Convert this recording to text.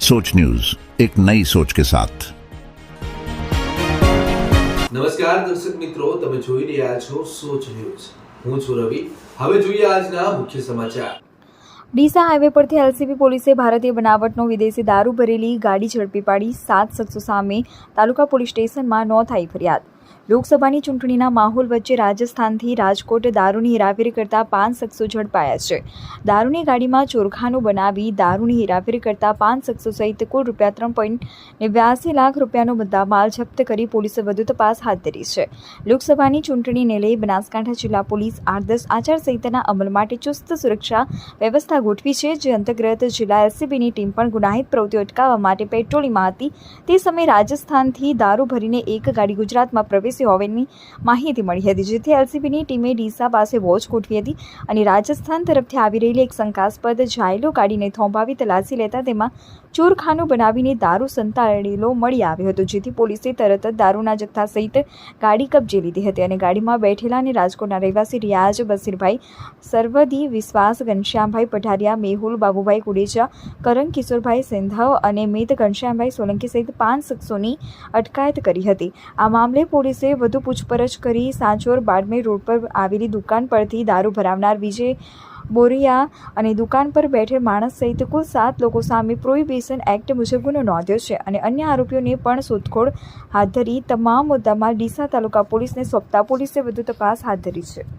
सोच न्यूज, एक नई सोच के साथ। નમસ્કાર દર્શક મિત્રો, તમે જોઈ રહ્યા છો સોચ ન્યૂઝ। હું છું રવિ। હવે જોઈએ આજના મુખ્ય સમાચાર। ડીસા હાઈવે પરથી એલસીબી પોલીસે ભારતીય બનાવટનો વિદેશી દારૂ ભરેલી ગાડી ઝડપી પાડી 7 શખ્સો સામે તાલુકા પોલીસ સ્ટેશનમાં નોંધાઈ ફરિયાદ। લોકસભાની ચૂંટણીના માહોલ વચ્ચે રાજસ્થાનથી રાજકોટ દારૂની હેરાફેરી કરતા 5 શખ્સો ઝડપાયા છે। દારૂની ગાડીમાં ચોરખાનું બનાવી દારૂની હેરાફેરી કરતા 5 શખ્સો સહિત કુલ ₹3.89 લાખ રૂપિયાનો મુદ્દામાલ જપ્ત કરી પોલીસે વધુ તપાસ હાથ ધરી છે। લોકસભાની ચૂંટણીને લઈ બનાસકાંઠા જિલ્લા પોલીસ આદર્શ આચારસંહિતાના અમલ માટે ચુસ્ત સુરક્ષા વ્યવસ્થા ગોઠવી છે, જે અંતર્ગત જિલ્લા એલસીબીની ટીમ પણ ગુનાહિત પ્રવૃત્તિઓ અટકાવવા માટે પેટ્રોલિંગમાં હતી। તે સમયે રાજસ્થાનથી દારૂ ભરીને એક ગાડી ગુજરાતમાં પ્રવેશી હોવાની માહિતી મળી હતી, જેથી એલસીબીની ટીમે ડીસા પાસે વોચ ગોઠવી હતી અને રાજસ્થાન તરફથી આવી રહેલી એક શંકાસ્પદ જાયલો ગાડીને થોંભાવી તલાશી લેતા તેમાં ચોરખાનું બનાવીને દારૂ સંતાડેલો મળી આવ્યો હતો, જેથી પોલીસે તરત જ દારૂના જથ્થા સહિત ગાડી કબજે લીધી હતી અને ગાડીમાં બેઠેલા અને રાજકોટના રહેવાસી રિયાઝ બશીરભાઈ સરવદી, વિશ્વાસ ઘનશ્યામભાઈ પઢારિયા, મેહુલ બાબુભાઈ કુડેજા, કરંગ કિશોરભાઈ સિંધાવ અને મિત ઘનશ્યામભાઈ સોલંકી સહિત 5 શખ્સોની અટકાયત કરી હતી। આ મામલે પોલીસે વધુ પૂછપરછ કરી સાંચોર બાડમેર રોડ પર આવેલી દુકાન પરથી દારૂ ભરાવનાર વિજય બોરિયા અને દુકાન પર બેઠેલ માણસ સહિત કુલ 7 લોકો સામે પ્રોહિબિશન એક્ટ મુજબ ગુનો નોંધ્યો છે અને અન્ય આરોપીઓને પણ શોધખોળ હાથ ધરી તમામ મુદ્દામાં ડીસા તાલુકા પોલીસને સોંપતા પોલીસે વધુ તપાસ હાથ ધરી છે।